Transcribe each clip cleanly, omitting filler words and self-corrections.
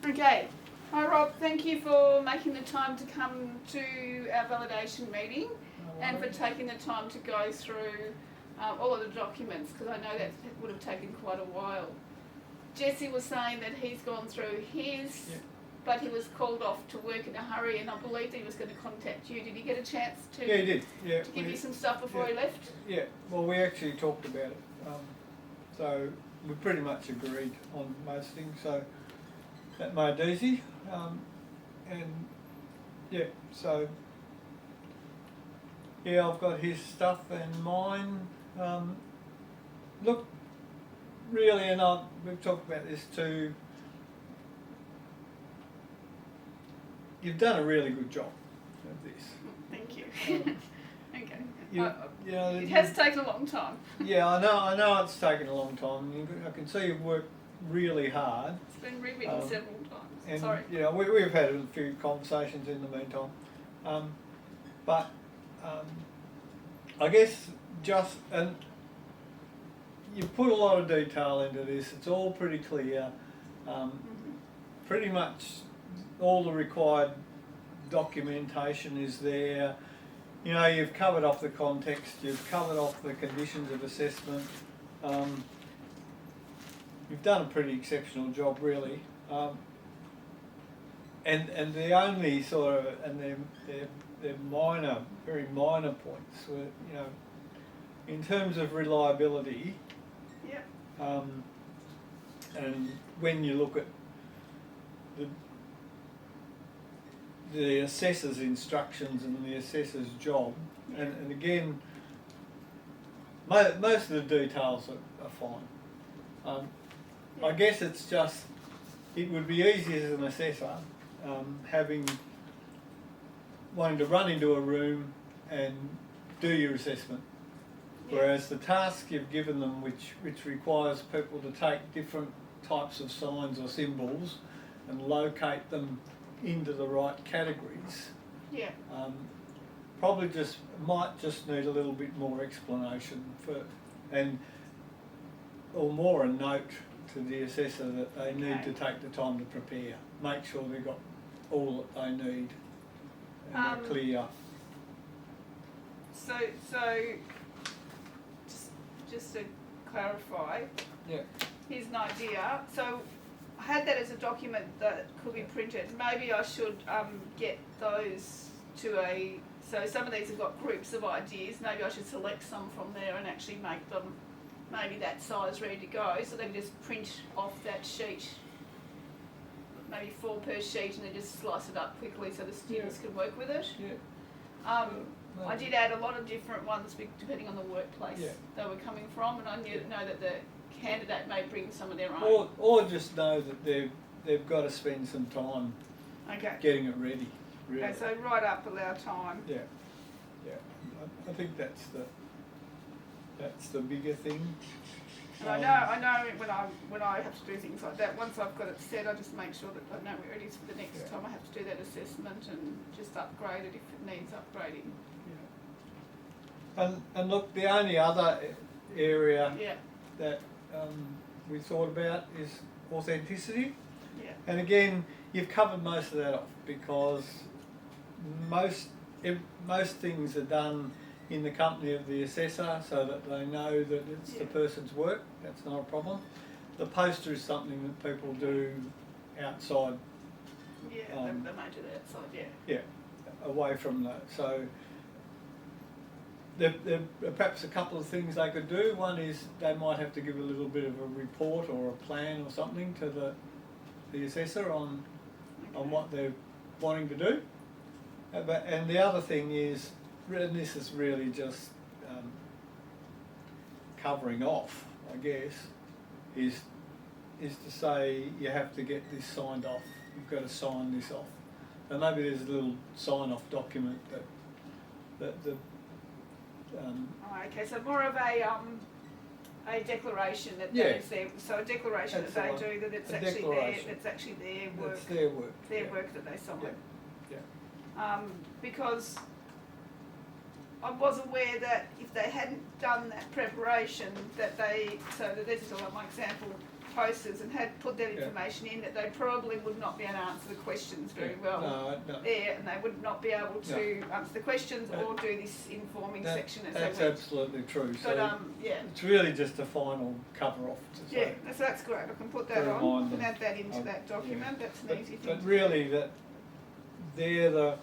Okay. Hi Rob, thank you for making the time to come to our validation meeting and for taking the time to go through all of the documents, because I know that would have taken quite a while. Jesse was saying that he's gone through his, but he was called off to work in a hurry, and I believe that he was going to contact you. Did he get a chance to, he did. Yeah, to give you some stuff before he left? Yeah, well, we actually talked about it. So we pretty much agreed on most things, so that made it easy. So I've got his stuff and mine. Look, really, and we've talked about this too, you've done a really good job of this. Thank you. Okay. It has taken a long time. Yeah, I know it's taken a long time. I can see you've worked really hard. It's been rewritten several times. And, sorry. We've had a few conversations in the meantime. I guess and you put a lot of detail into this. It's all pretty clear. Pretty much all the required documentation is there. You know, you've covered off the context, you've covered off the conditions of assessment. You've done a pretty exceptional job, really. And the only sort of, and they're minor, very minor points were, you know, in terms of reliability. Yep. And when you look at the assessor's instructions and the assessor's job, and again, most of the details are fine. I guess it's just, it would be easy as an assessor wanting to run into a room and do your assessment, whereas the task you've given them, which requires people to take different types of signs or symbols and locate them into the right categories, probably might just need a little bit more explanation or more a note to the assessor that they need to take the time to prepare, make sure they've got all that they need and they're clear. So just to clarify, here's an idea. So I had that as a document that could be printed. Maybe I should get those to so some of these have got groups of ideas. Maybe I should select some from there and actually make them maybe that size ready to go, so they can just print off that sheet, maybe 4 per sheet, and then just slice it up quickly so the students can work with it. I did add a lot of different ones depending on the workplace they were coming from, and I know that the candidate may bring some of their own. Or just know that they've got to spend some time getting it ready. Really. Okay, so right up allow time. Yeah. I think that's the bigger thing. And I know when I have to do things like that, once I've got it set, I just make sure that I know where it is for the next time I have to do that assessment, and just upgrade it if it needs upgrading. And look, the only other area that we thought about is authenticity. And again, you've covered most of that off, because most things are done in the company of the assessor, so that they know that it's the person's work. That's not a problem. The poster is something that people do outside. They might do that outside, away from that. So there are perhaps a couple of things they could do. One is they might have to give a little bit of a report or a plan or something to the assessor on what they're wanting to do. And the other thing is, and this is really just covering off, I guess, is to say you have to get this signed off. You've got to sign this off. And maybe there's a little sign-off document that the okay, so more of a declaration that is there. So a declaration that they do that it's actually their work. It's their work. Their work that they sign. Yeah. Because I was aware that if they hadn't done that preparation, so that this is like my example posters and had put that information in, that they probably would not be able to answer the questions very well there, and they would not be able to answer the questions or do this informing section as that's they went. absolutely true. But so it's really just a final cover off to say. Yeah, so that's great. I can put that on and add that into that document. That's an easy thing. But really, they're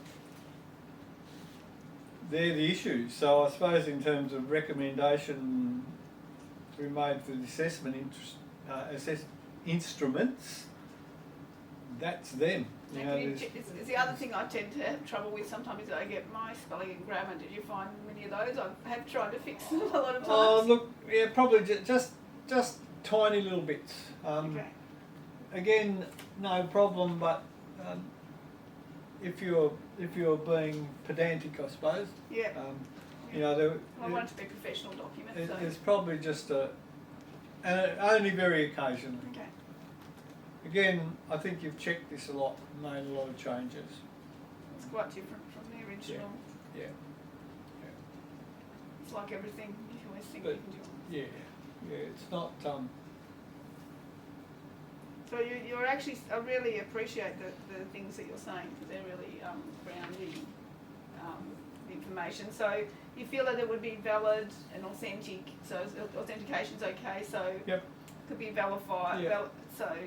the issues. So I suppose in terms of recommendation to be made for the assessment instruments, that's them. It's the other thing I tend to have trouble with sometimes is I get my spelling and grammar. Did you find many of those? I have tried to fix them a lot of times. Oh, look, yeah, probably just tiny little bits. Okay. Again, no problem, but if you're being pedantic, I suppose. Yeah. I want it to be a professional document. It's probably just and only very occasionally. Okay. Again, I think you've checked this a lot and made a lot of changes. It's quite different from the original. Yeah. It's like everything. You always think you can do it. Yeah. It's not. So you're actually, I really appreciate the things that you're saying, because they're really grounding information. So you feel that it would be valid and authentic, so authentication's okay, so Yep. could be verified, Yep. so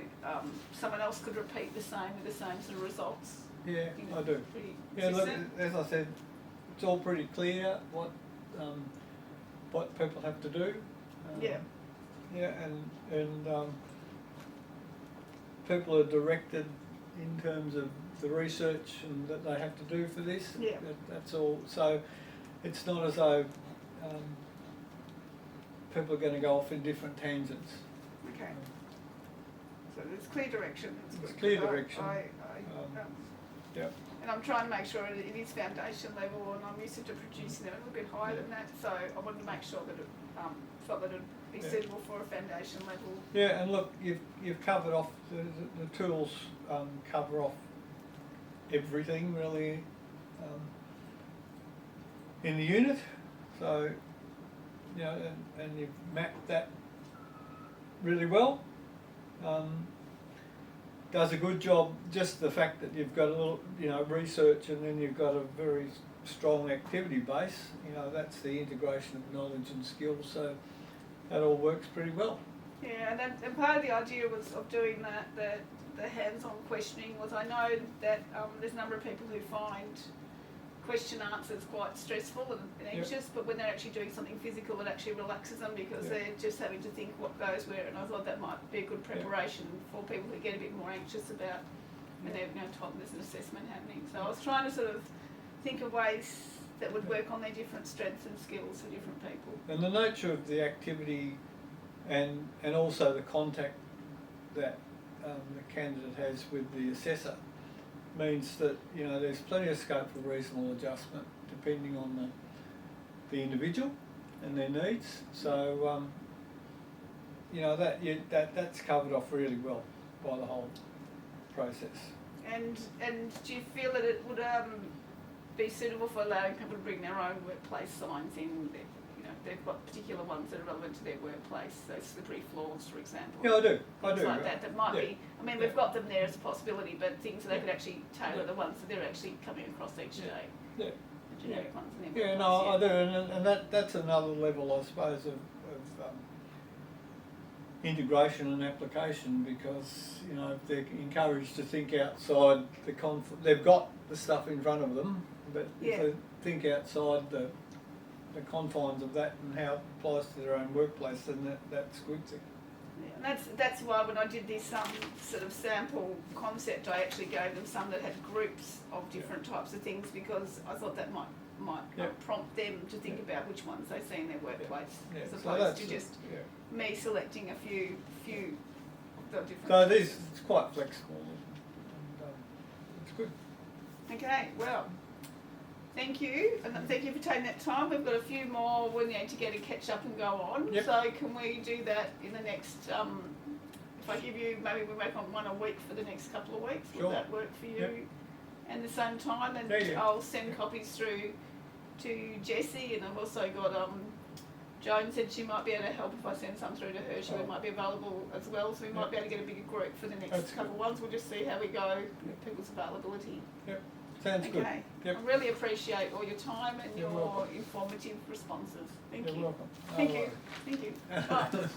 someone else could repeat the same with the same sort of results. Yeah, You know, I do. pretty Yeah, look, consistent. as I said, it's all pretty clear what people have to do. Yeah. Yeah, and people are directed in terms of the research and that they have to do for this. Yeah. That's all. So it's not as though people are going to go off in different tangents. Okay. So there's clear direction. It's clear direction. Yeah. And I'm trying to make sure it is foundation level, and I'm used to producing them a little bit higher than that, so I wanted to make sure that it felt that it would be suitable for a foundation level. Yeah, and look, you've covered off the tools cover off everything really in the unit. So and you've mapped that really well. Does a good job. Just the fact that you've got a little, research, and then you've got a very strong activity base. That's the integration of knowledge and skills. So that all works pretty well. Yeah, and part of the idea of doing that, the hands-on questioning, was I know that there's a number of people who find question answers quite stressful and anxious, but when they're actually doing something physical, it actually relaxes them, because they're just having to think what goes where, and I thought that might be a good preparation for people who get a bit more anxious about when they're told there's an assessment happening. So I was trying to sort of think of ways that would work on their different strengths and skills for different people. And the nature of the activity and also the contact that the candidate has with the assessor means that there's plenty of scope for reasonable adjustment depending on the individual and their needs. So that's covered off really well by the whole process. And do you feel that it would be suitable for allowing people to bring their own workplace signs in? They've got particular ones that are relevant to their workplace, so slippery floors, for example. Yeah, I do. Things like that might be. I mean, we've got them there as a possibility, but things that they could actually tailor the ones that they're actually coming across each day. Yeah. The generic ones in Yeah, their no, workplace, I do, and that's another level, I suppose, of integration and application, because if they're encouraged to think outside the they've got the stuff in front of them, but if they think outside the confines of that and how it applies to their own workplace, then that's a good thing. Yeah, and that's why when I did this sort of sample concept, I actually gave them some that had groups of different types of things, because I thought that might prompt them to think about which ones they see in their workplace, as opposed to just me selecting a few of the different. So it's quite flexible, and it's good. Okay, well, thank you, and thank you for taking that time. We've got a few more we need to get a catch up and go on. Yep. So can we do that in the next, if I give you, maybe we make on one a week for the next couple of weeks, Sure. would that work for you? Yep. And the same time, and Yeah. I'll send copies through to Jessie, and I've also got Joan said she might be able to help if I send some through to her. She might be available as well, so we might be able to get a bigger group for the next couple of ones. We'll just see how we go with people's availability. Yep, sounds good. Okay. Yep. I really appreciate all your time and You're your welcome. informative responses. Thank You're you. welcome. No Thank you. worries. Thank you. Bye.